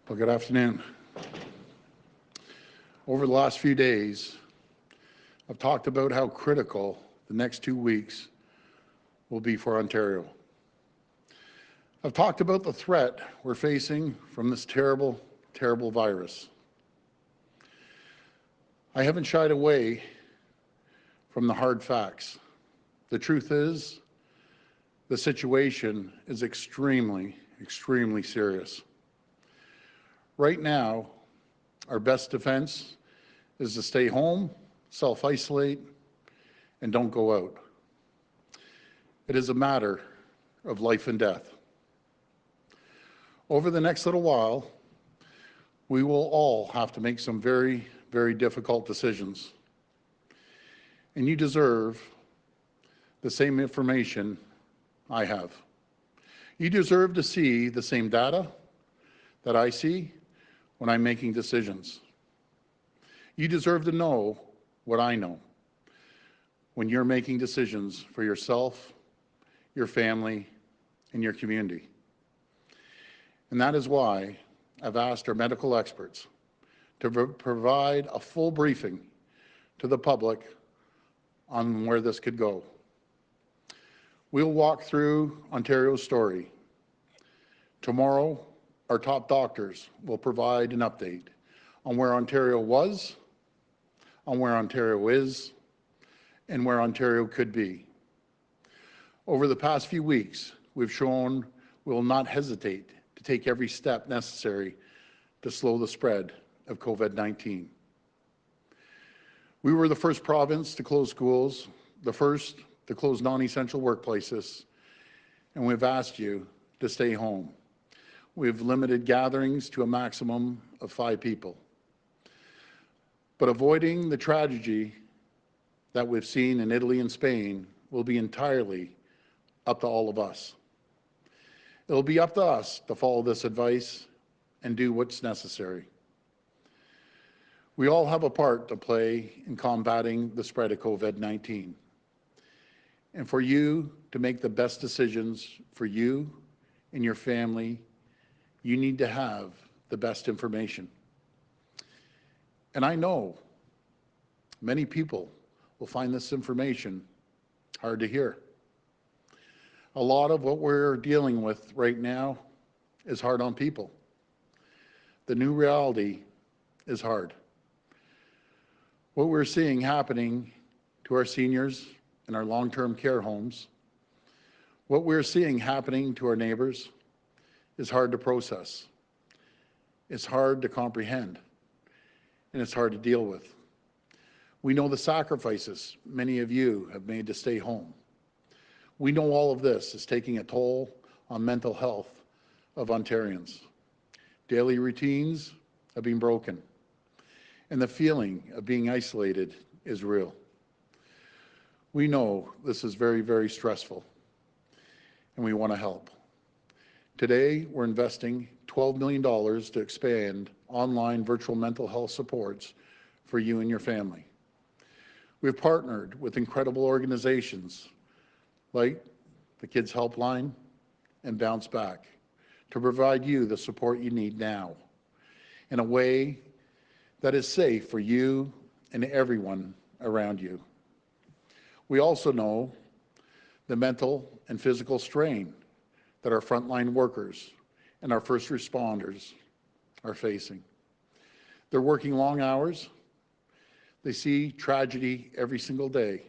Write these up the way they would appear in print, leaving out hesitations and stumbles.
Well, good afternoon. Over the last few days, I've talked about how critical the next 2 weeks will be for Ontario. I've talked about the threat we're facing from this terrible, terrible virus. I haven't shied away from the hard facts. The truth is, the situation is extremely, extremely serious. Right now, our best defense is to stay home, self-isolate, and don't go out. It is a matter of life and death. Over the next little while, we will all have to make some very, very difficult decisions. And you deserve the same information I have. You deserve to see the same data that I see when I'm making decisions. You deserve to know what I know when you're making decisions for yourself, your family, and your community. And that is why I've asked our medical experts to provide a full briefing to the public on where this could go. We'll walk through Ontario's story. Tomorrow, our top doctors will provide an update on where Ontario was, on where Ontario is, and where Ontario could be. Over the past few weeks, we've shown we will not hesitate to take every step necessary to slow the spread of COVID-19. We were the first province to close schools, the first to close non-essential workplaces, and we've asked you to stay home. We've limited gatherings to a maximum of 5 people. But avoiding the tragedy that we've seen in Italy and Spain will be entirely up to all of us. It'll be up to us to follow this advice and do what's necessary. We all have a part to play in combating the spread of COVID-19. And for you to make the best decisions for you and your family, you need to have the best information. And I know many people will find this information hard to hear. A lot of what we're dealing with right now is hard on people. The new reality is hard. What we're seeing happening to our seniors in our long-term care homes, what we're seeing happening to our neighbors is hard to process. It's hard to comprehend, and it's hard to deal with. We know the sacrifices many of you have made to stay home. We know all of this is taking a toll on mental health of Ontarians. Daily routines have been broken, and the feeling of being isolated is real. We know this is very, very stressful, and we want to help. Today, we're investing $12 million to expand online virtual mental health supports for you and your family. We've partnered with incredible organizations like the Kids Helpline and Bounce Back to provide you the support you need now in a way that is safe for you and everyone around you. We also know the mental and physical strain that our frontline workers and our first responders are facing. They're working long hours. They see tragedy every single day.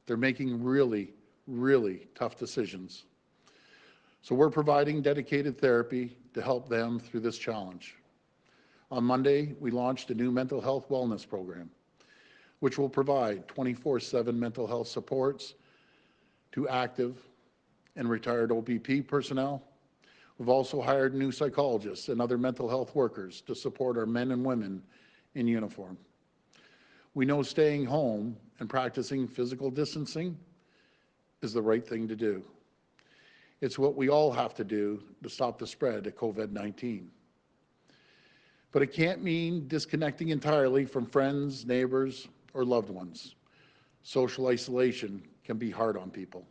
They're making really, really tough decisions. So we're providing dedicated therapy to help them through this challenge. On Monday, we launched a new mental health wellness program, which will provide 24/7 mental health supports to active and retired OPP personnel. We've also hired new psychologists and other mental health workers to support our men and women in uniform. We know staying home and practicing physical distancing is the right thing to do. It's what we all have to do to stop the spread of COVID-19. But it can't mean disconnecting entirely from friends, neighbors, or loved ones. Social isolation can be hard on people.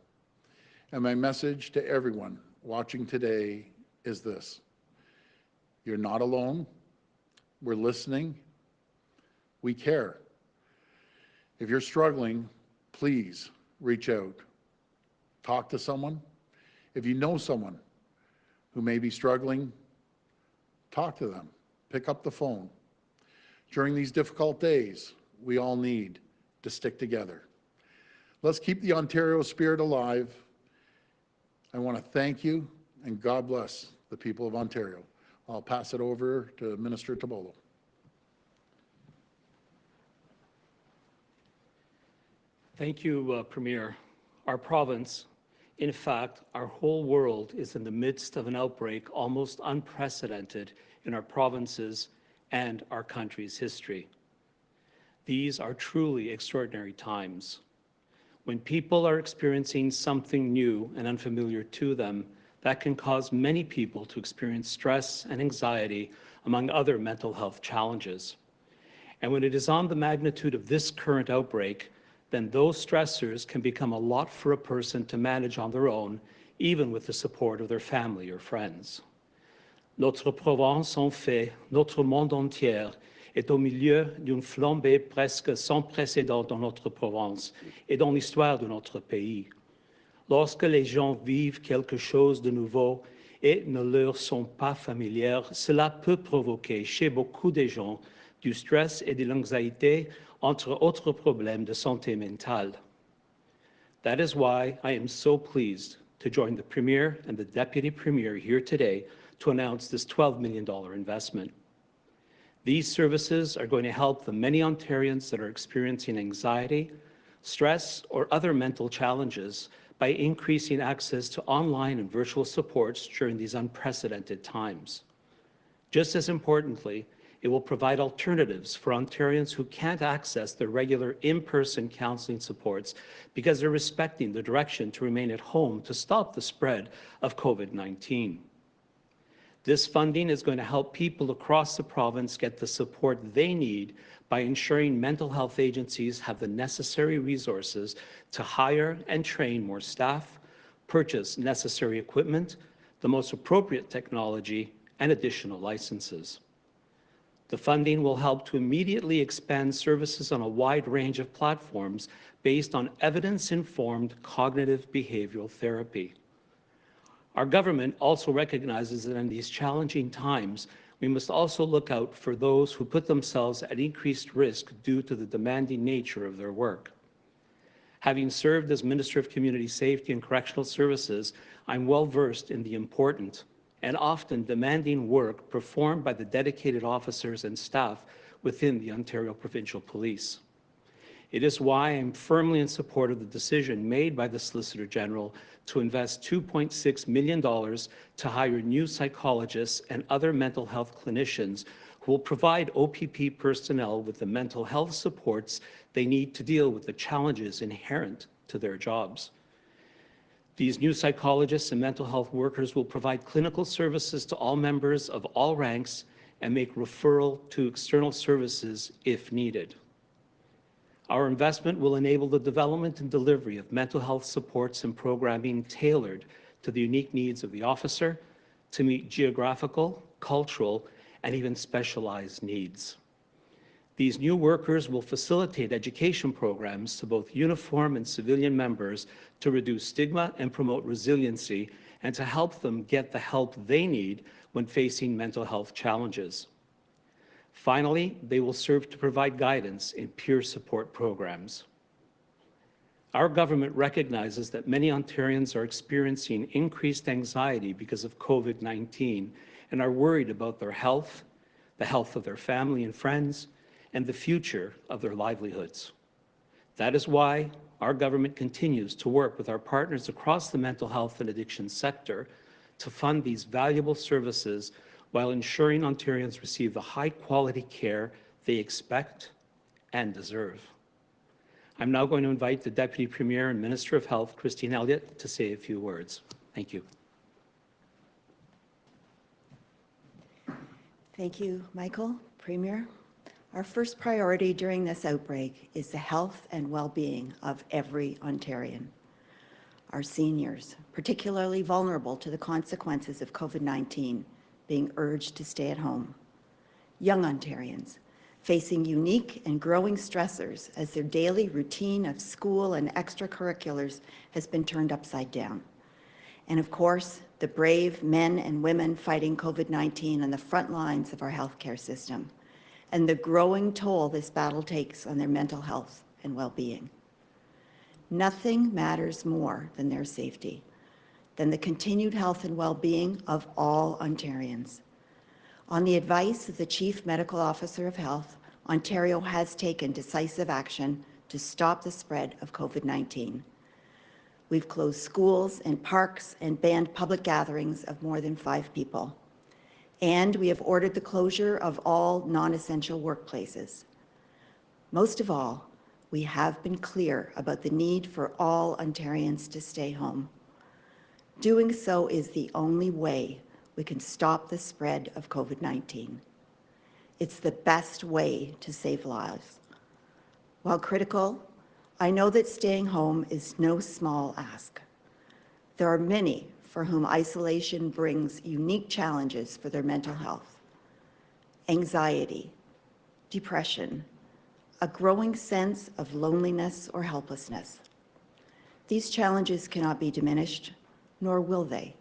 And my message to everyone watching today is this: You're not alone. We're listening. We care. If you're struggling, please reach out. Talk to someone. If you know someone who may be struggling, talk to them. Pick up the phone. During these difficult days, we all need to stick together. Let's keep the Ontario spirit alive. I want to thank you, and God bless the people of Ontario. I'll pass it over to Minister Tabolo. Thank you, Premier. Our province, in fact, our whole world is in the midst of an outbreak almost unprecedented in our province's and our country's history. These are truly extraordinary times. When people are experiencing something new and unfamiliar to them, that can cause many people to experience stress and anxiety, among other mental health challenges. And when it is on the magnitude of this current outbreak, then those stressors can become a lot for a person to manage on their own, even with the support of their family or friends. Notre Provence, en fait, notre monde entier, est au milieu d'une flambée presque sans précédent dans notre Provence et dans l'histoire de notre pays. Lorsque les gens vivent quelque chose de nouveau et ne leur sont pas familiers, cela peut provoquer chez beaucoup de gens du stress et de l'anxiété, entre autres problèmes de santé mentale. That is why I am so pleased to join the Premier and the Deputy Premier here today to announce this $12 million investment. These services are going to help the many Ontarians that are experiencing anxiety, stress, or other mental challenges by increasing access to online and virtual supports during these unprecedented times. Just as importantly, it will provide alternatives for Ontarians who can't access the regular in-person counseling supports because they're respecting the direction to remain at home to stop the spread of COVID-19. This funding is going to help people across the province get the support they need by ensuring mental health agencies have the necessary resources to hire and train more staff, purchase necessary equipment, the most appropriate technology, and additional licenses. The funding will help to immediately expand services on a wide range of platforms based on evidence-informed cognitive behavioral therapy. Our government also recognizes that in these challenging times, we must also look out for those who put themselves at increased risk due to the demanding nature of their work. Having served as Minister of Community Safety and Correctional Services, I'm well versed in the important and often demanding work performed by the dedicated officers and staff within the Ontario Provincial Police. It is why I'm firmly in support of the decision made by the Solicitor General to invest $2.6 million to hire new psychologists and other mental health clinicians who will provide OPP personnel with the mental health supports they need to deal with the challenges inherent to their jobs. These new psychologists and mental health workers will provide clinical services to all members of all ranks and make referral to external services if needed. Our investment will enable the development and delivery of mental health supports and programming tailored to the unique needs of the officer to meet geographical, cultural, and even specialized needs. These new workers will facilitate education programs to both uniform and civilian members to reduce stigma and promote resiliency and to help them get the help they need when facing mental health challenges. Finally, they will serve to provide guidance in peer support programs. Our government recognizes that many Ontarians are experiencing increased anxiety because of COVID-19 and are worried about their health, the health of their family and friends, and the future of their livelihoods. That is why our government continues to work with our partners across the mental health and addiction sector to fund these valuable services while ensuring Ontarians receive the high-quality care they expect and deserve. I'm now going to invite the Deputy Premier and Minister of Health, Christine Elliott, to say a few words. Thank you. Thank you, Michael. Premier, our first priority during this outbreak is the health and well-being of every Ontarian. Our seniors, particularly vulnerable to the consequences of COVID-19, being urged to stay at home. Young Ontarians facing unique and growing stressors as their daily routine of school and extracurriculars has been turned upside down. And of course, the brave men and women fighting COVID-19 on the front lines of our healthcare system, and the growing toll this battle takes on their mental health and well-being. Nothing matters more than their safety, than the continued health and well-being of all Ontarians. On the advice of the Chief Medical Officer of Health, Ontario has taken decisive action to stop the spread of COVID-19. We've closed schools and parks and banned public gatherings of more than 5 people. And we have ordered the closure of all non-essential workplaces. Most of all, we have been clear about the need for all Ontarians to stay home. Doing so is the only way we can stop the spread of COVID-19. It's the best way to save lives. While critical, I know that staying home is no small ask. There are many for whom isolation brings unique challenges for their mental health. Anxiety, depression, a growing sense of loneliness or helplessness. These challenges cannot be diminished, nor will they.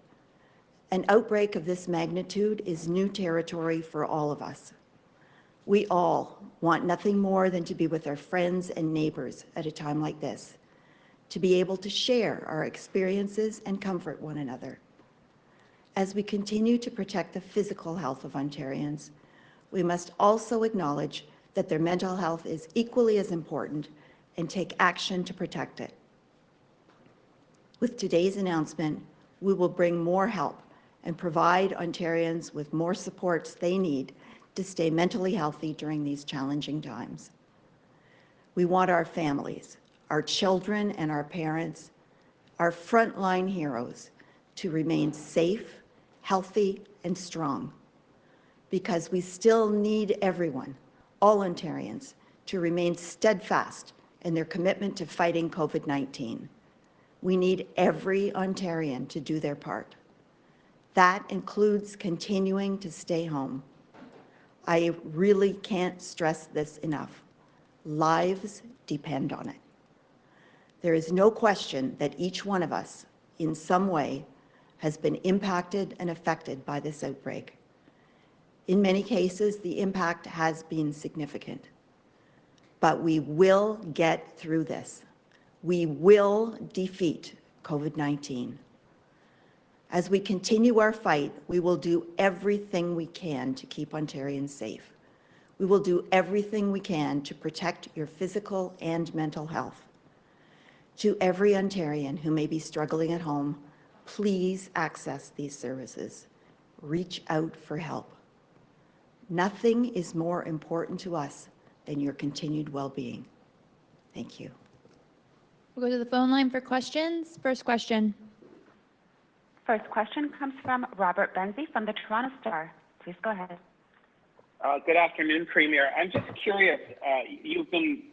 An outbreak of this magnitude is new territory for all of us. We all want nothing more than to be with our friends and neighbors at a time like this, to be able to share our experiences and comfort one another. As we continue to protect the physical health of Ontarians, we must also acknowledge that their mental health is equally as important and take action to protect it. With today's announcement, we will bring more help and provide Ontarians with more supports they need to stay mentally healthy during these challenging times. We want our families, our children and our parents, our frontline heroes to remain safe, healthy, and strong, because we still need everyone, all Ontarians, to remain steadfast in their commitment to fighting COVID-19. We need every Ontarian to do their part. That includes continuing to stay home. I really can't stress this enough. Lives depend on it. There is no question that each one of us, in some way, has been impacted and affected by this outbreak. In many cases, the impact has been significant. But we will get through this. We will defeat COVID-19. As we continue our fight, we will do everything we can to keep Ontarians safe. We will do everything we can to protect your physical and mental health. To every Ontarian who may be struggling at home, please access these services. Reach out for help. Nothing is more important to us than your continued well-being. Thank you. We'll go to the phone line for questions. First question. First question comes from Robert Benzie from the Toronto Star. Please go ahead. Good afternoon, Premier. I'm just curious, you've been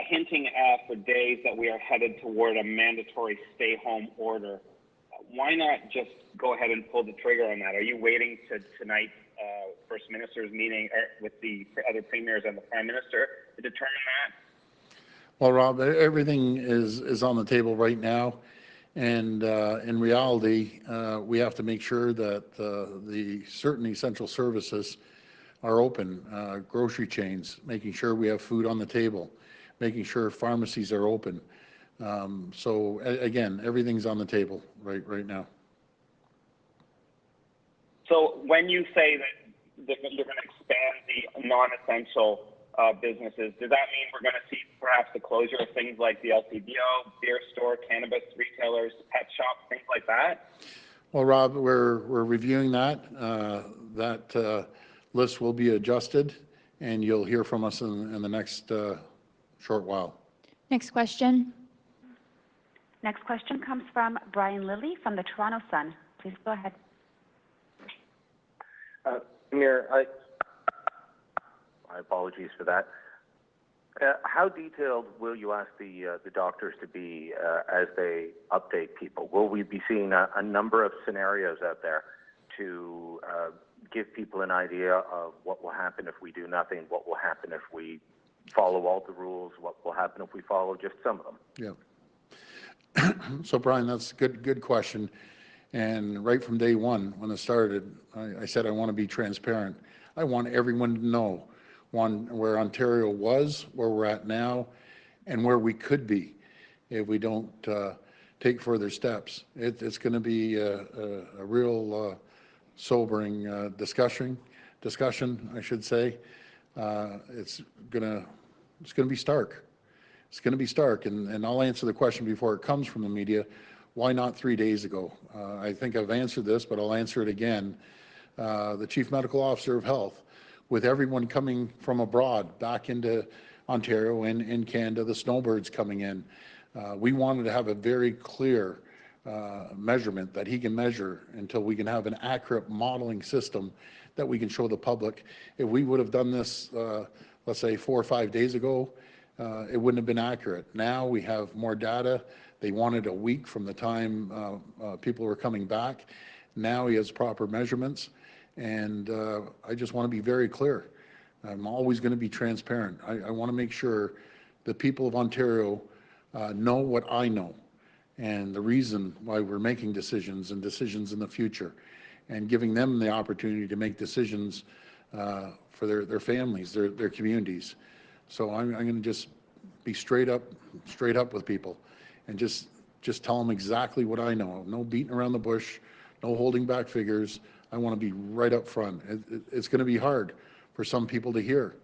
hinting for days that we are headed toward a mandatory stay-home order. Why not just go ahead and pull the trigger on that? Are you waiting to tonight's First Minister's meeting with the other premiers and the Prime Minister to determine that? Well, Rob, everything is on the table right now. And in reality, we have to make sure that the certain essential services are open, grocery chains, making sure we have food on the table, making sure pharmacies are open. So again, everything's on the table right now. So when you say that you're going to expand the non-essential businesses, does that mean we're going to see perhaps the closure of things like the LCBO, beer store, cannabis retailers, pet shops, things like that? Well, Rob, we're reviewing that. That list will be adjusted, and you'll hear from us in the next short while. Next question. Next question comes from Brian Lilly from the Toronto Sun. Please go ahead. Premier, my apologies for that. How detailed will you ask the doctors to be as they update people? Will we be seeing a number of scenarios out there to give people an idea of what will happen if we do nothing, what will happen if we follow all the rules, what will happen if we follow just some of them? Yeah. So Brian, that's a good question. And right from day one, when it started, I said I want to be transparent. I want everyone to know where Ontario was, where we're at now, and where we could be if we don't take further steps. It's going to be a real sobering discussion, I should say. It's going to be stark. It's going to be stark, and I'll answer the question before it comes from the media. Why not 3 days ago? I think I've answered this, but I'll answer it again. The Chief Medical Officer of Health, with everyone coming from abroad back into Ontario and in Canada, the snowbirds coming in, we wanted to have a very clear measurement that he can measure until we can have an accurate modeling system that we can show the public. If we would have done this, let's say 4 or 5 days ago, it wouldn't have been accurate. Now we have more data. They wanted a week from the time people were coming back. Now he has proper measurements, and I just want to be very clear. I'm always going to be transparent. I want to make sure the people of Ontario know what I know and the reason why we're making decisions and decisions in the future, and giving them the opportunity to make decisions for their families, their communities. So I'm going to just be straight up with people, and just tell them exactly what I know. No beating around the bush, no holding back figures. I want to be right up front. It's going to be hard for some people to hear,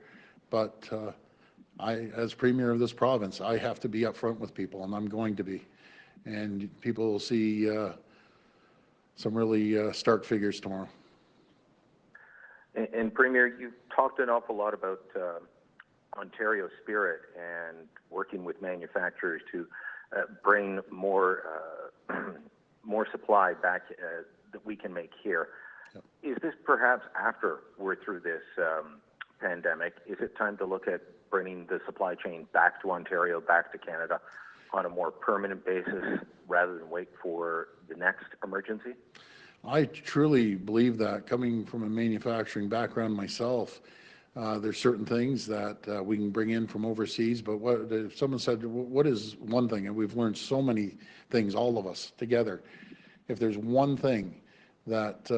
but as Premier of this province, I have to be up front with people, and I'm going to be. And people will see some really stark figures tomorrow. And Premier, you've talked an awful lot about Ontario spirit and working with manufacturers to bring more supply back that we can make here. Yep. Is this perhaps after we're through this pandemic? Is it time to look at bringing the supply chain back to Ontario, back to Canada on a more permanent basis rather than wait for the next emergency? I truly believe that. Coming from a manufacturing background myself, there's certain things that we can bring in from overseas, but if someone said, what is one thing? And we've learned so many things, all of us together. If there's one thing that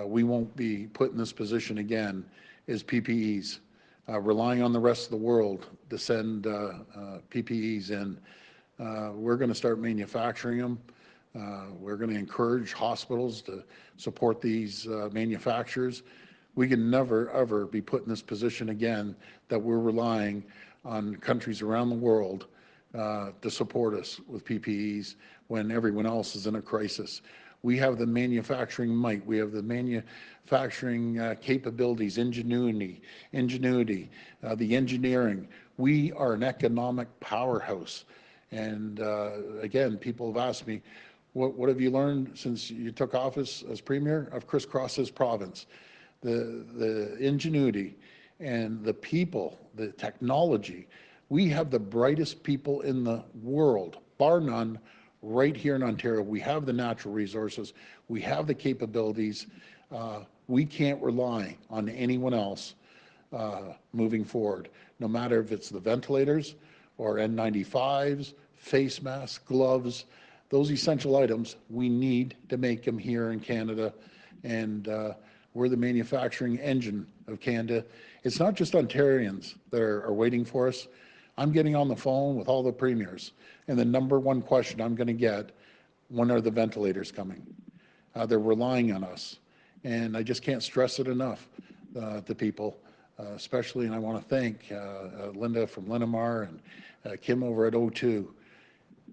we won't be put in this position again, is PPEs. Relying on the rest of the world to send PPEs in. We're going to start manufacturing them. We're going to encourage hospitals to support these manufacturers. We can never, ever be put in this position again that we're relying on countries around the world to support us with PPEs when everyone else is in a crisis. We have the manufacturing might. We have the manufacturing capabilities, ingenuity, the engineering. We are an economic powerhouse. And again, people have asked me, what have you learned since you took office as Premier? I've crisscrossed this province. The ingenuity and the people, the technology. We have the brightest people in the world, bar none, right here in Ontario. We have the natural resources. We have the capabilities. We can't rely on anyone else moving forward, no matter if it's the ventilators or N95s, face masks, gloves, those essential items. We need to make them here in Canada, and we're the manufacturing engine of Canada. It's not just Ontarians that are waiting for us. I'm getting on the phone with all the premiers, and the number one question I'm going to get, when are the ventilators coming? They're relying on us, and I just can't stress it enough to people, especially, and I want to thank Linda from Linamar and Kim over at O2.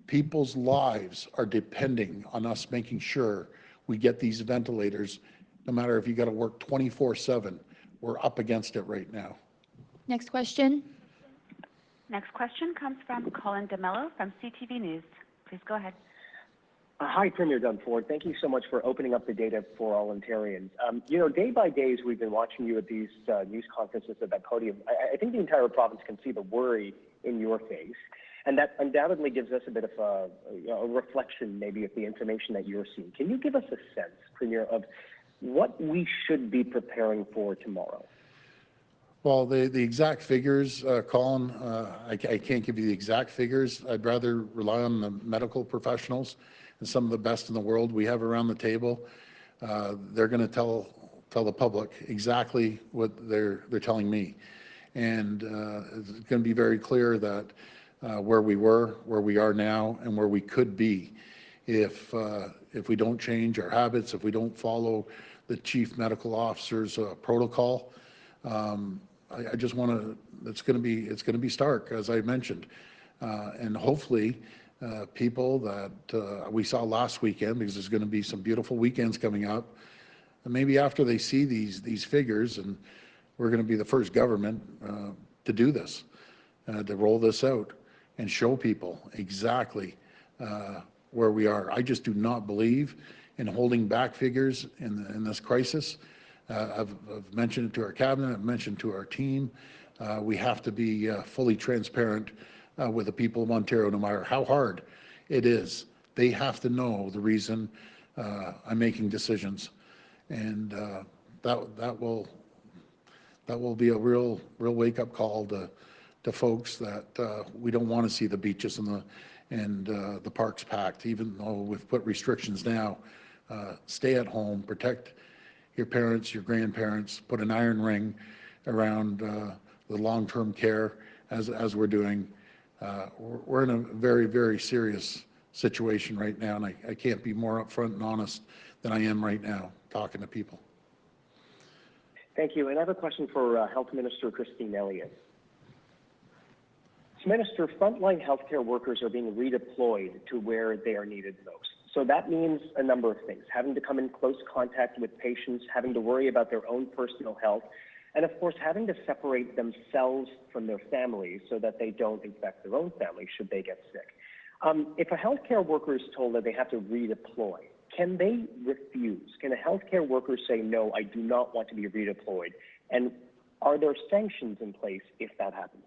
People's lives are depending on us making sure we get these ventilators, no matter if you got to work 24/7. We're up against it right now. Next question. Next question comes from Colin DeMello from CTV News. Please go ahead. Hi, Premier Doug Ford. Thank you so much for opening up the data for all Ontarians. Day by day, as we've been watching you at these news conferences at that podium, I think the entire province can see the worry in your face. And that undoubtedly gives us a bit of a reflection, maybe, of the information that you're seeing. Can you give us a sense, Premier, of what we should be preparing for tomorrow? Well, the exact figures, Colin, I can't give you the exact figures. I'd rather rely on the medical professionals and some of the best in the world we have around the table. They're going to tell the public exactly what they're telling me, and it's going to be very clear that where we were, where we are now, and where we could be if we don't change our habits, if we don't follow the chief medical officer's protocol. I just want to. It's going to be stark, as I mentioned, and hopefully, people that we saw last weekend, because there's going to be some beautiful weekends coming up, and maybe after they see these figures, and we're going to be the first government to do this, to roll this out and show people exactly where we are. I just do not believe in holding back figures in this crisis. I've mentioned it to our cabinet, I've mentioned to our team. We have to be fully transparent with the people of Ontario, no matter how hard it is. They have to know the reason I'm making decisions, and that will be a real wake-up call to folks that we don't want to see the beaches and the parks packed, even though we've put restrictions now. Stay at home, protect your parents, your grandparents, put an iron ring around the long-term care as we're doing. We're in a very, very serious situation right now, and I can't be more upfront and honest than I am right now talking to people. Thank you. And I have a question for Health Minister Christine Elliott. Minister, frontline healthcare workers are being redeployed to where they are needed most. So that means a number of things: having to come in close contact with patients, having to worry about their own personal health, and of course, having to separate themselves from their families so that they don't infect their own family should they get sick. If a healthcare worker is told that they have to redeploy, can they refuse? Can a healthcare worker say, no, I do not want to be redeployed? And are there sanctions in place if that happens?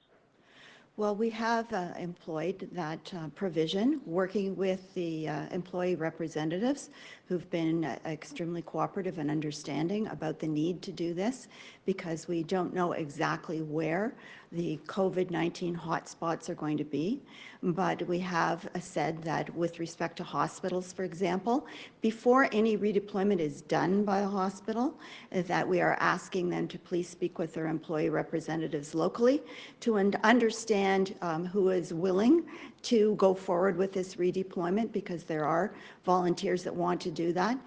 Well, we have employed that provision, working with the employee representatives who've been extremely cooperative and understanding about the need to do this, because we don't know exactly where the COVID-19 hotspots are going to be. But we have said that with respect to hospitals, for example, before any redeployment is done by a hospital, that we are asking them to please speak with their employee representatives locally to understand who is willing to go forward with this redeployment, because there are volunteers that want to do that.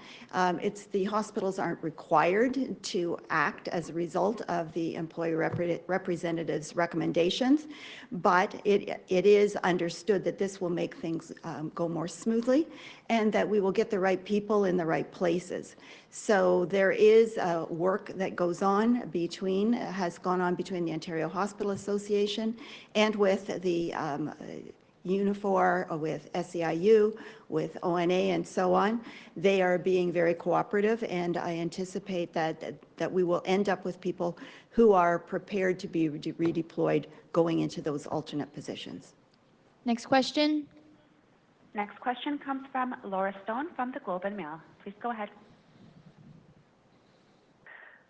The hospitals aren't required to act as a result of the employee representatives' recommendations, but it is understood that this will make things go more smoothly, and that we will get the right people in the right places. So there is work that has gone on between the Ontario Hospital Association and with the Unifor, with SEIU, with ONA, and so on. They are being very cooperative, and I anticipate that we will end up with people who are prepared to be redeployed going into those alternate positions. Next question. Next question comes from Laura Stone from the Globe and Mail. Please go ahead.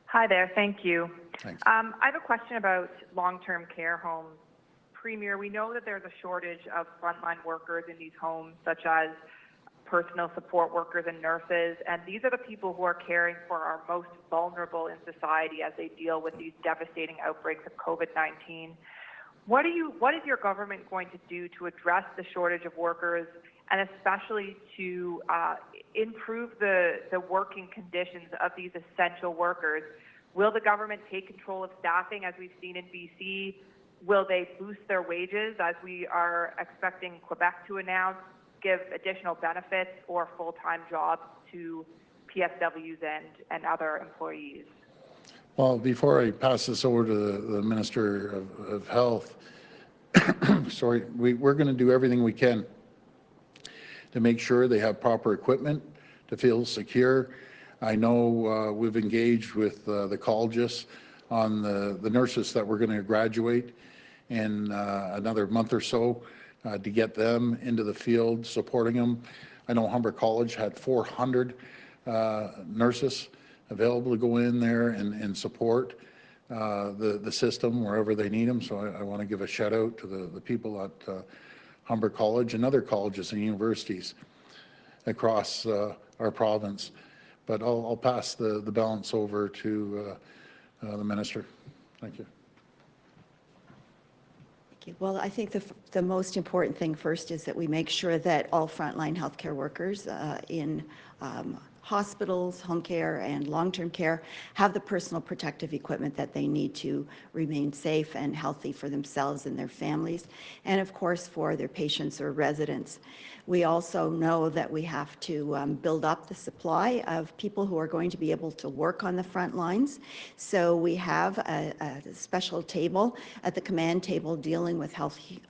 Hi there, thank you. Thanks. I have a question about long-term care homes. Premier, we know that there's a shortage of frontline workers in these homes, such as personal support workers and nurses, and these are the people who are caring for our most vulnerable in society as they deal with these devastating outbreaks of COVID-19. What is your government going to do to address the shortage of workers, and especially to improve the working conditions of these essential workers? Will the government take control of staffing, as we've seen in BC? Will they boost their wages, as we are expecting Quebec to announce, give additional benefits or full-time jobs to PSWs and other employees? Well, before I pass this over to the Minister of Health, sorry, we're going to do everything we can to make sure they have proper equipment, to feel secure. I know we've engaged with the colleges on the nurses that we're going to graduate in another month or so to get them into the field, supporting them. I know Humber College had 400 nurses available to go in there and support the system wherever they need them. So I want to give a shout out to the people at Humber College and other colleges and universities across our province. But I'll pass the balance over to the Minister. Thank you. Thank you. Well, I think the most important thing first is that we make sure that all frontline healthcare workers in hospitals, home care, and long-term care have the personal protective equipment that they need to remain safe and healthy for themselves and their families, and of course for their patients or residents. We also know that we have to build up the supply of people who are going to be able to work on the front lines. So we have a special table at the command table dealing with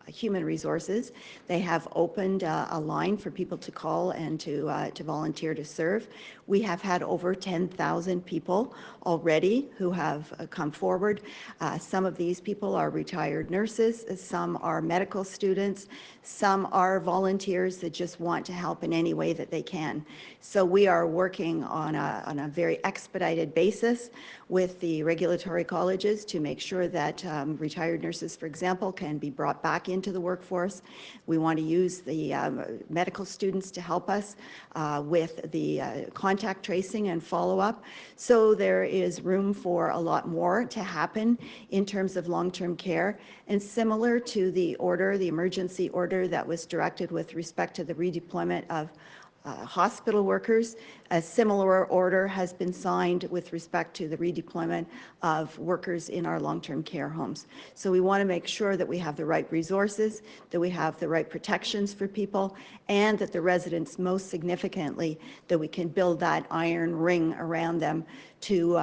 human resources. They have opened a line for people to call and to volunteer to serve. We have had over 10,000 people already who have come forward. Some of these people are retired nurses, some are medical students, some are volunteers that just want to help in any way that they can. So we are working on a very expedited basis with the regulatory colleges to make sure that retired nurses, for example, can be brought back into the workforce. We want to use the medical students to help us with the contact tracing and follow-up. So there is room for a lot more to happen in terms of long-term care. And similar to the order, the emergency order that was directed with respect to the redeployment of hospital workers, a similar order has been signed with respect to the redeployment of workers in our long-term care homes. So we want to make sure that we have the right resources, that we have the right protections for people, and that the residents, most significantly, that we can build that iron ring around them to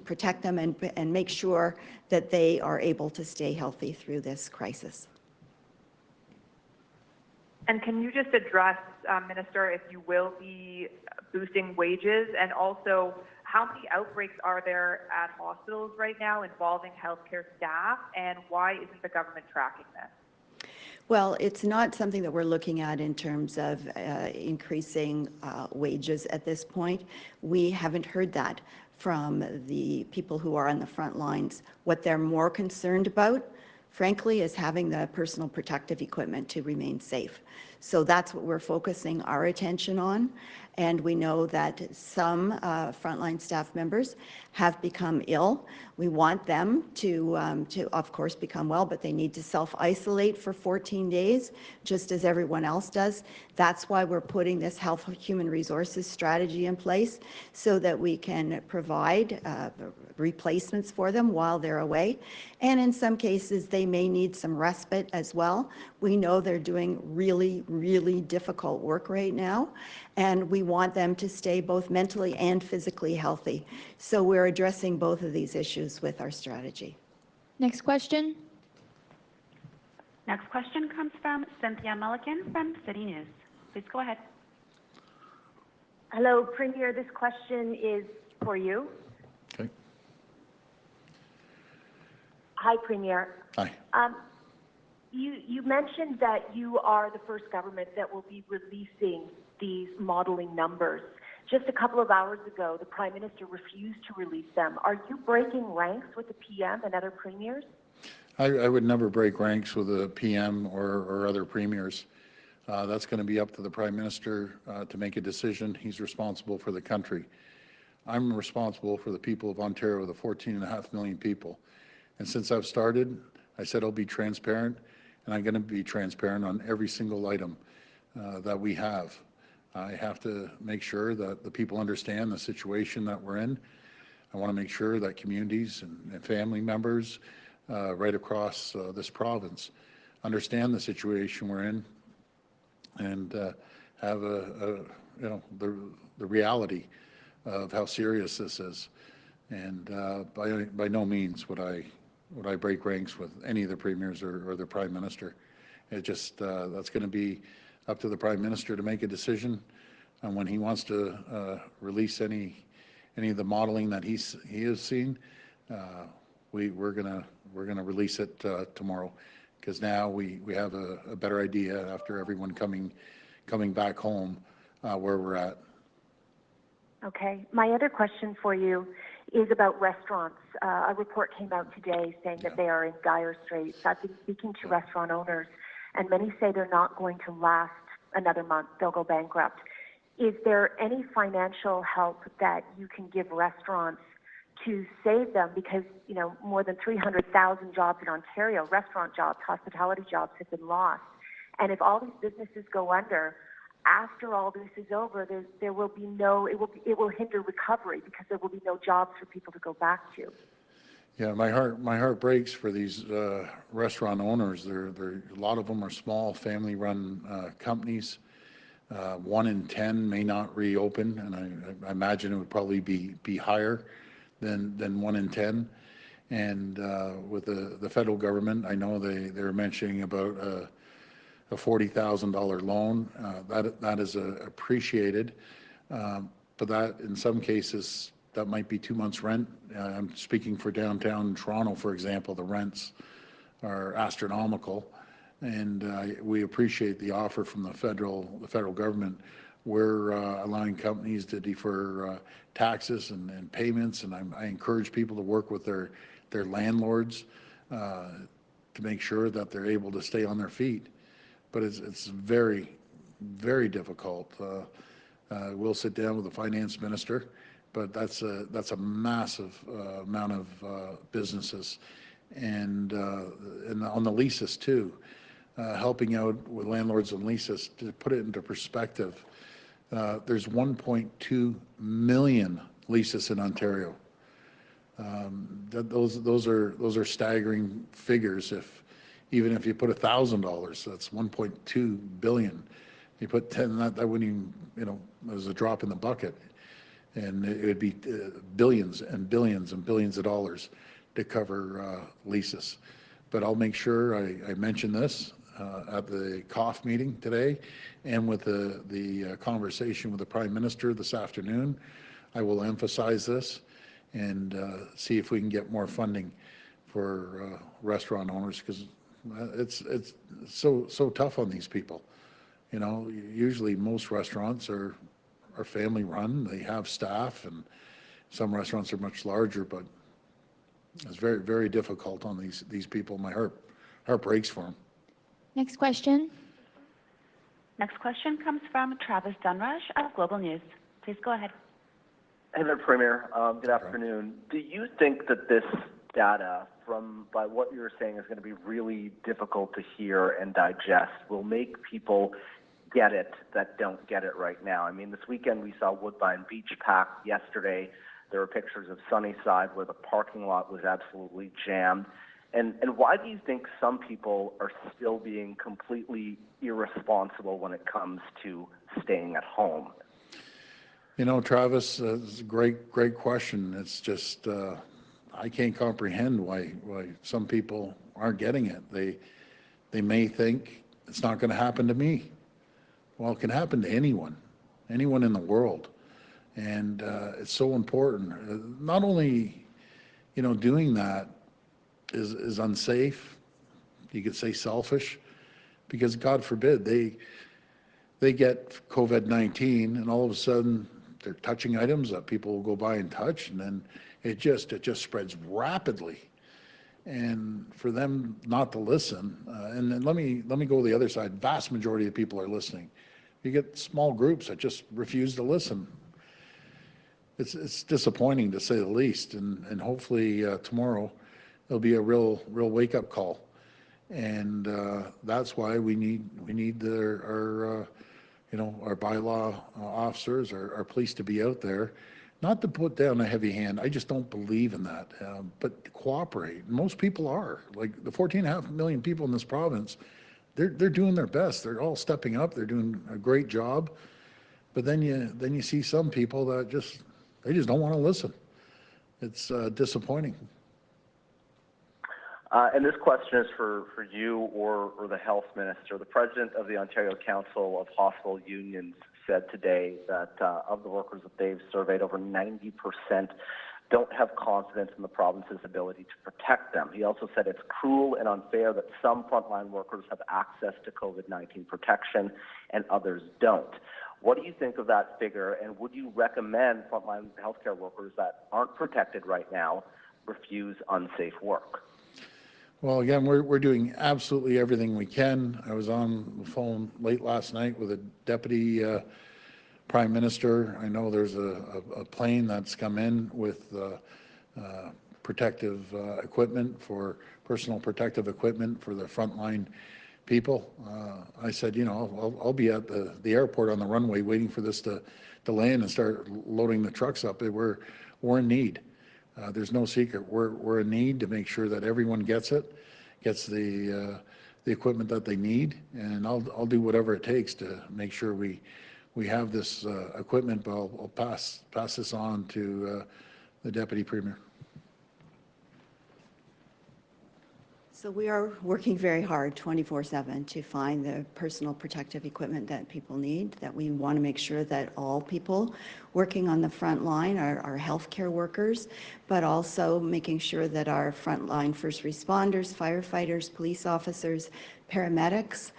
protect them and make sure that they are able to stay healthy through this crisis. And can you just address, Minister, if you will be boosting wages, and also how many outbreaks are there at hospitals right now involving healthcare staff, and why isn't the government tracking this? Well, it's not something that we're looking at in terms of increasing wages at this point. We haven't heard that from the people who are on the front lines. What they're more concerned about, frankly, is having the personal protective equipment to remain safe. So that's what we're focusing our attention on. And we know that some frontline staff members have become ill. We want them to of course, become well, but they need to self-isolate for 14 days, just as everyone else does. That's why we're putting this health human resources strategy in place, so that we can provide replacements for them while they're away. And in some cases, they may need some respite as well. We know they're doing really, really difficult work right now, and we want them to stay both mentally and physically healthy. So we're addressing both of these issues with our strategy. Next question. Next question comes from Cynthia Mulligan from City News. Please go ahead. Hello, Premier. This question is for you. Okay. Hi, Premier. Hi. You mentioned that you are the first government that will be releasing these modeling numbers. Just a couple of hours ago, the Prime Minister refused to release them. Are you breaking ranks with the PM and other premiers? I would never break ranks with a PM or other premiers. That's going to be up to the Prime Minister to make a decision. He's responsible for the country. I'm responsible for the people of Ontario, the 14.5 million people. And since I've started, I said I'll be transparent, and I'm going to be transparent on every single item that we have. I have to make sure that the people understand the situation that we're in. I want to make sure that communities and family members right across this province understand the situation we're in, and have the reality of how serious this is. And by no means would I break ranks with any of the premiers or the Prime Minister. It just that's going to be up to the Prime Minister to make a decision on when he wants to release any of the modeling that he has seen. We're gonna release it tomorrow, because now we have a better idea after everyone coming back home where we're at. Okay. My other question for you is about restaurants. A report came out today saying that they are in dire straits. I've been speaking to restaurant owners, and many say they're not going to last another month. They'll go bankrupt. Is there any financial help that you can give restaurants to save them? Because, you know, more than 300,000 jobs in Ontario, restaurant jobs, hospitality jobs, have been lost. And if all these businesses go under, after all this is over, there will be no, it will hinder recovery because there will be no jobs for people to go back to. Yeah, my heart breaks for these restaurant owners. A lot of them are small family-run companies. 1 in 10 may not reopen, and I imagine it would probably be higher than 1 in 10. And with the federal government, I know they're mentioning about a $40,000 loan. That is appreciated, but that in some cases that might be 2 months' rent. I'm speaking for downtown Toronto, for example. The rents are astronomical, and we appreciate the offer from the federal government. We're allowing companies to defer taxes and payments, and I encourage people to work with their landlords to make sure that they're able to stay on their feet. But it's very, very difficult. We'll sit down with the finance minister, but that's a massive amount of businesses, and on the leases too. Helping out with landlords and leases, to put it into perspective, there's 1.2 million leases in Ontario. Those are staggering figures. Even if you put $1,000, that's 1.2 billion. You put 10, that wouldn't even, you know, as a drop in the bucket, and it would be billions and billions and billions of dollars to cover leases. But I'll make sure I mention this at the COF meeting today, and with the conversation with the Prime Minister this afternoon. I will emphasize this and see if we can get more funding for restaurant owners, because it's so tough on these people. You know, usually most restaurants are family run. They have staff, and some restaurants are much larger, but it's very, very difficult on these people. My heart breaks for them. Next question. Next question comes from Travis Dunrush of Global News. Please go ahead. Hey there, Premier. Good afternoon. Do you think that this data, by what you're saying, is going to be really difficult to hear and digest, will make people get it that don't get it right now? I mean, this weekend we saw Woodbine Beach packed. Yesterday there were pictures of Sunnyside where the parking lot was absolutely jammed. And why do you think some people are still being completely irresponsible when it comes to staying at home? You know, Travis, it's a great question. It's just I can't comprehend why some people aren't getting it. They may think it's not going to happen to me. Well, it can happen to anyone in the world, and it's so important. Not only, you know, doing that is unsafe. You could say selfish, because God forbid they get COVID-19 and all of a sudden they're touching items that people will go by and touch, and then it just spreads rapidly. And for them not to listen, and then let me go the other side. Vast majority of people are listening. You get small groups that just refuse to listen. It's disappointing, to say the least, and hopefully tomorrow there'll be a real wake-up call, and that's why we need our bylaw officers, our police, to be out there, not to put down a heavy hand. I just don't believe in that, but to cooperate. Most people are, like the 14.5 million people in this province. They're doing their best. They're all stepping up. They're doing a great job, but then you see some people that just don't want to listen. It's disappointing. And this question is for you or the health minister. The president of the Ontario Council of Hospital Unions said today that of the workers that they've surveyed, over 90% don't have confidence in the province's ability to protect them. He also said it's cruel and unfair that some frontline workers have access to COVID-19 protection and others don't. What do you think of that figure, and would you recommend frontline healthcare workers that aren't protected right now refuse unsafe work? Well, again, we're doing absolutely everything we can. I was on the phone late last night with a deputy prime minister. I know there's a plane that's come in with protective equipment, for personal protective equipment for the frontline people. I said, you know, I'll be at the airport on the runway waiting for this to land and start loading the trucks up. We're in need. There's no secret. We're in need to make sure that everyone gets the equipment that they need, and I'll do whatever it takes to make sure we have this equipment. But I'll pass this on to the Deputy Premier. So we are working very hard 24/7 to find the personal protective equipment that people need, that we want to make sure that all people working on the front line are healthcare workers, but also making sure that our frontline first responders, firefighters, police officers, paramedics,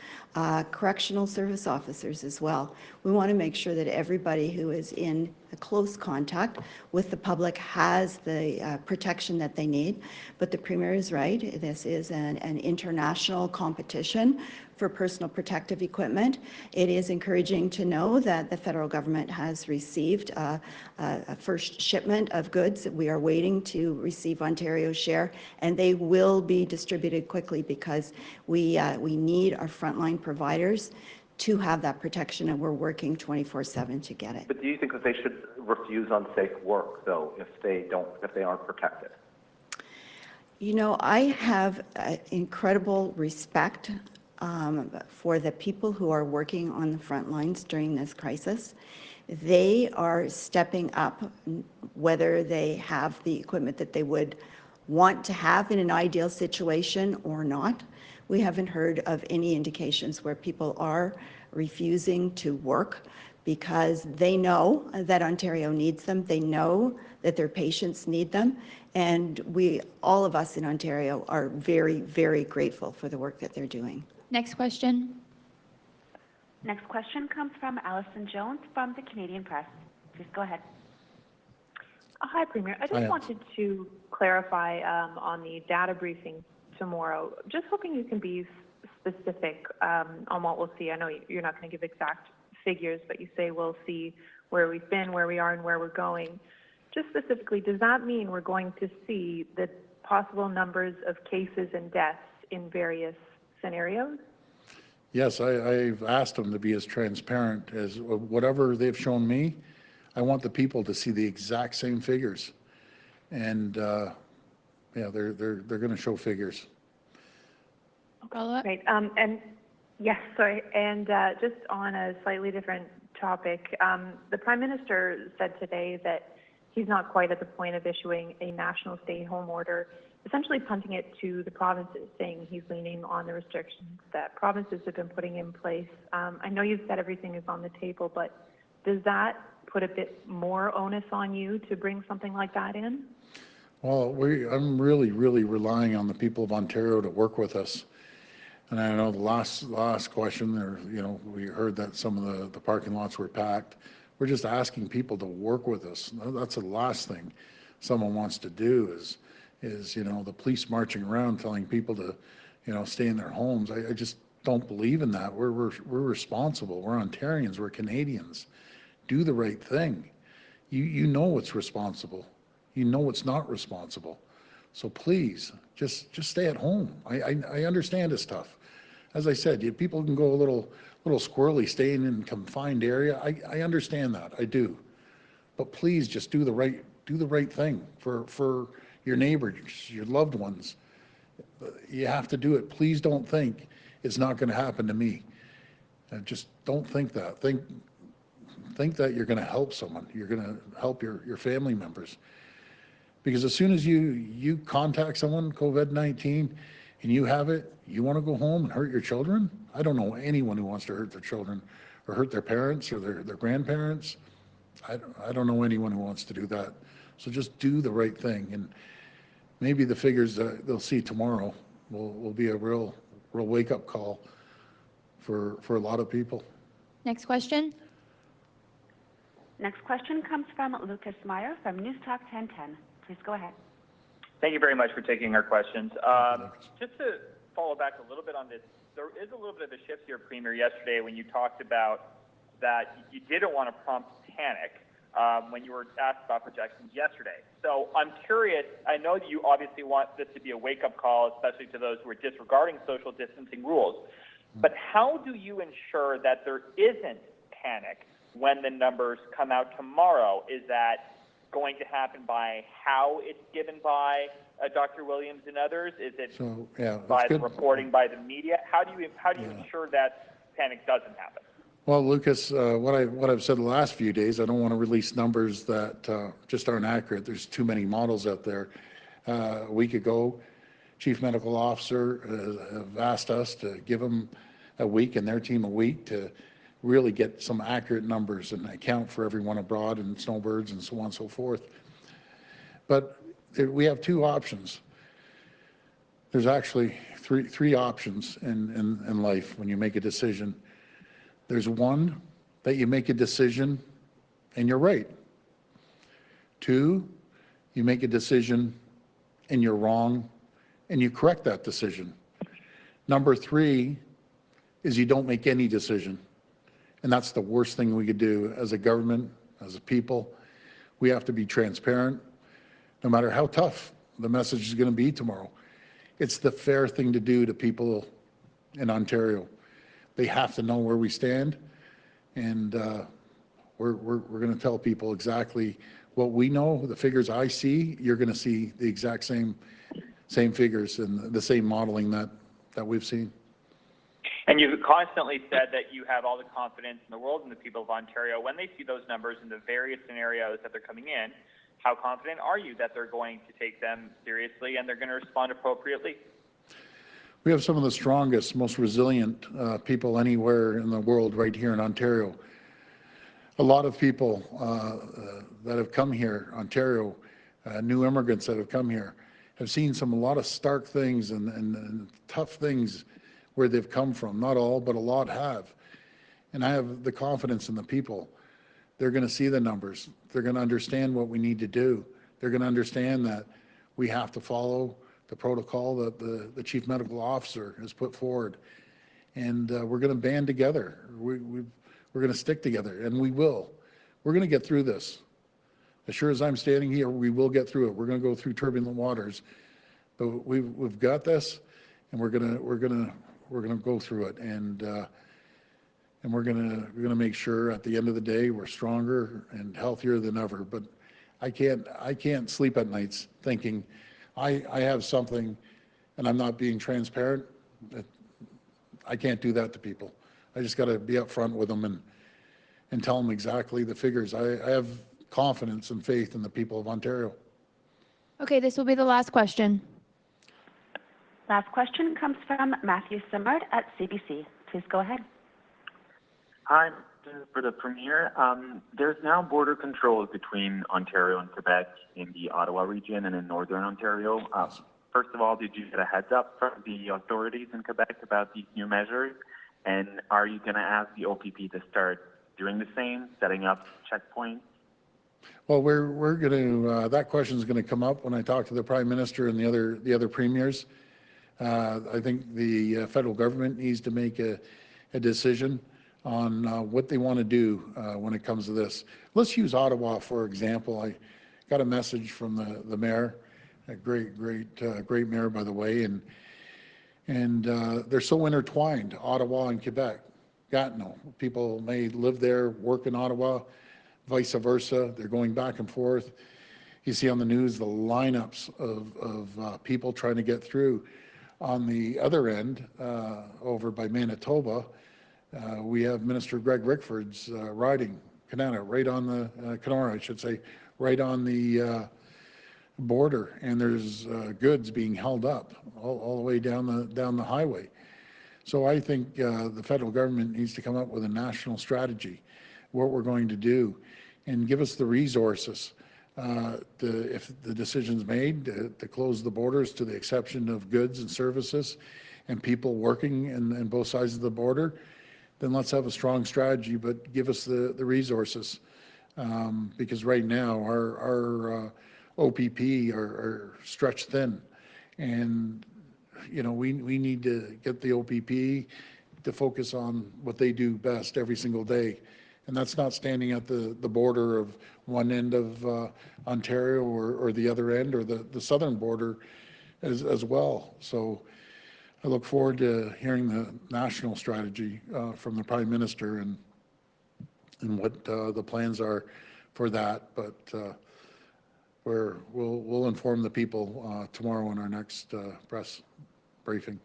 correctional service officers as well. We want to make sure that everybody who is in a close contact with the public has the protection that they need. But the Premier is right. This is an international competition for personal protective equipment. It is encouraging to know that the federal government has received a first shipment of goods. We are waiting to receive Ontario's share, and they will be distributed quickly because we need our frontline providers to have that protection, and we're working 24/7 to get it. But do you think that they should refuse unsafe work, though, if they aren't protected? You know, I have incredible respect for the people who are working on the front lines during this crisis. They are stepping up, whether they have the equipment that they would want to have in an ideal situation or not. We haven't heard of any indications where people are refusing to work because they know that Ontario needs them. They know that their patients need them. And all of us in Ontario are very, very grateful for the work that they're doing. Next question. Next question comes from Allison Jones from the Canadian Press. Please go ahead. Hi, Premier. I just wanted to clarify on the data briefing tomorrow. Just hoping you can be specific on what we'll see. I know you're not going to give exact figures, but you say we'll see where we've been, where we are, and where we're going. Just specifically, does that mean we're going to see the possible numbers of cases and deaths in various scenarios? Yes, I've asked them to be as transparent as whatever they've shown me. I want the people to see the exact same figures, and yeah, they're going to show figures. Follow up. Right. And yes, sorry. And just on a slightly different topic, the Prime Minister said today that he's not quite at the point of issuing a national stay-home order, essentially punting it to the provinces, saying he's leaning on the restrictions that provinces have been putting in place. I know you've said everything is on the table, but does that put a bit more onus on you to bring something like that in? Well, I'm really, really relying on the people of Ontario to work with us. And I know the last question there, you know, we heard that some of the parking lots were packed. We're just asking people to work with us. That's the last thing someone wants to do is, you know, the police marching around telling people to, you know, stay in their homes. I just don't believe in that. We're responsible. We're Ontarians. We're Canadians. Do the right thing. You know what's responsible. You know what's not responsible. So please, just stay at home. I understand it's tough. As I said, people can go a little squirrely staying in a confined area. I understand that. I do. But please just do the right thing for your neighbors, your loved ones. You have to do it. Please don't think it's not going to happen to me. Just don't think that. Think that you're going to help someone. You're going to help your family members. Because as soon as you contact someone, COVID-19, and you have it, you want to go home and hurt your children? I don't know anyone who wants to hurt their children or hurt their parents or their grandparents. I don't know anyone who wants to do that. So just do the right thing. And maybe the figures that they'll see tomorrow will be a real wake-up call for a lot of people. Next question. Next question comes from Lucas Meyer from News Talk 1010. Please go ahead. Thank you very much for taking our questions. Just to follow back a little bit on this, there is a little bit of a shift here, Premier, yesterday when you talked about that you didn't want to prompt panic when you were asked about projections yesterday. So I'm curious, I know that you obviously want this to be a wake-up call, especially to those who are disregarding social distancing rules, but how do you ensure that there isn't panic when the numbers come out tomorrow? Is that going to happen by how it's given by Dr. Williams and others? Is it by the reporting by the media? How do you ensure that panic doesn't happen? Well, Lucas, what I've said the last few days, I don't want to release numbers that just aren't accurate. There's too many models out there. A week ago, Chief Medical Officer have asked us to give them a week and their team a week to really get some accurate numbers and account for everyone abroad and snowbirds and so on and so forth. But we have two options. There's actually three options in life when you make a decision. There's one, that you make a decision and you're right. Two, you make a decision and you're wrong and you correct that decision. Number three is you don't make any decision. And that's the worst thing we could do as a government, as a people. We have to be transparent, no matter how tough the message is going to be tomorrow. It's the fair thing to do to people in Ontario. They have to know where we stand, and we're going to tell people exactly what we know. The figures I see, you're going to see the exact same figures and the same modeling that we've seen. And you've constantly said that you have all the confidence in the world in the people of Ontario. When they see those numbers in the various scenarios that they're coming in, how confident are you that they're going to take them seriously and they're going to respond appropriately? We have some of the strongest, most resilient people anywhere in the world right here in Ontario. A lot of people that have come here, Ontario, new immigrants that have come here, have seen a lot of stark things and tough things where they've come from. Not all, but a lot have. And I have the confidence in the people. They're going to see the numbers. They're going to understand what we need to do. They're going to understand that we have to follow the protocol that the Chief Medical Officer has put forward. And we're going to band together. We're going to stick together, and we will. We're going to get through this. As sure as I'm standing here, we will get through it. We're going to go through turbulent waters, but we've got this, and we're going to go through it, and we're going to make sure at the end of the day we're stronger and healthier than ever. But I can't sleep at nights thinking I have something and I'm not being transparent. I can't do that to people. I just got to be upfront with them and tell them exactly the figures. I have confidence and faith in the people of Ontario. Okay, this will be the last question. Last question comes from Matthew Simard at CBC. Please go ahead. Hi, for the Premier. There's now border controls between Ontario and Quebec in the Ottawa region and in Northern Ontario. First of all, did you get a heads up from the authorities in Quebec about these new measures? And are you going to ask the OPP to start doing the same, setting up checkpoints? Well, we're going to. That question is going to come up when I talk to the Prime Minister and the other premiers. I think the federal government needs to make a decision on what they want to do when it comes to this. Let's use Ottawa for example. I got a message from the mayor, a great mayor, by the way, and they're so intertwined, Ottawa and Quebec. Gatineau, people may live there, work in Ottawa, vice versa. They're going back and forth. You see on the news the lineups of people trying to get through. On the other end, over by Manitoba, we have Minister Greg Rickford's riding Canada, right on the Kenora, I should say, right on the border, and there's goods being held up all the way down the highway. So I think the federal government needs to come up with a national strategy, what we're going to do, and give us the resources. If the decision's made to close the borders to the exception of goods and services and people working in both sides of the border, then let's have a strong strategy, but give us the resources because right now our OPP are stretched thin, and we need to get the OPP to focus on what they do best every single day, and that's not standing at the border of one end of Ontario or the other end, or the southern border as well. So I look forward to hearing the national strategy from the Prime Minister and what the plans are for that. But we'll inform the people tomorrow in our next press briefing.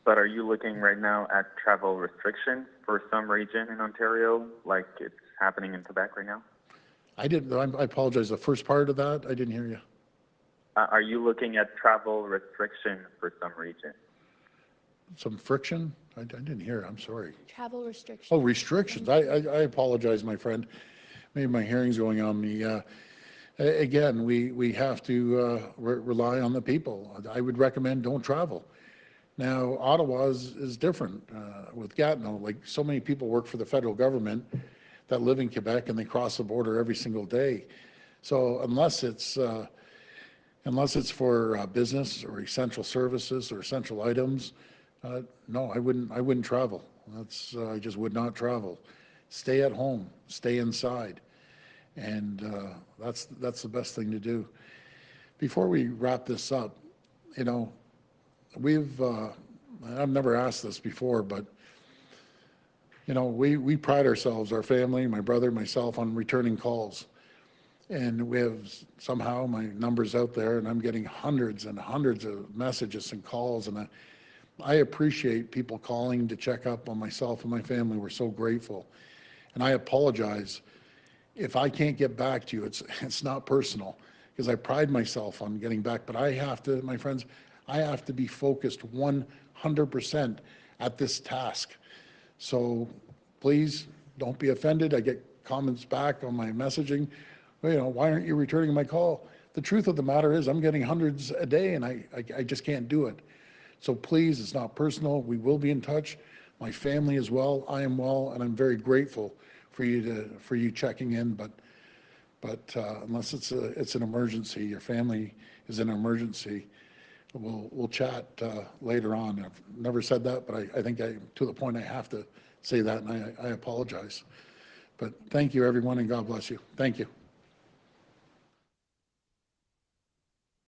But are you looking right now at travel restrictions for some region in Ontario, like it's happening in Quebec right now? I apologize. The first part of that, I didn't hear you. Are you looking at travel restrictions for some region? Some friction? I didn't hear it. I'm sorry. Travel restrictions. Oh, restrictions. I apologize, my friend. Maybe my hearing's going on me. Again, we have to rely on the people. I would recommend don't travel. Now, Ottawa is different with Gatineau. Like, so many people work for the federal government that live in Quebec, and they cross the border every single day. So unless it's for business or essential services or essential items, no, I wouldn't travel. I just would not travel. Stay at home, stay inside, and that's the best thing to do. Before we wrap this up, I've never asked this before, but we pride ourselves, our family, my brother, myself, on returning calls. And we have somehow my numbers out there, and I'm getting hundreds and hundreds of messages and calls, and I appreciate people calling to check up on myself and my family. We're so grateful. And I apologize if I can't get back to you. It's not personal, because I pride myself on getting back, but I have to, my friends, I have to be focused 100% at this task. So please don't be offended. I get comments back on my messaging. Why aren't you returning my call? The truth of the matter is I'm getting hundreds a day, and I just can't do it. So please, it's not personal. We will be in touch. My family is well. I am well, and I'm very grateful for you checking in. But unless it's an emergency, your family is an emergency, we'll chat later on. I've never said that, but I think to the point I have to say that, and I apologize. But thank you, everyone, and God bless you. Thank you.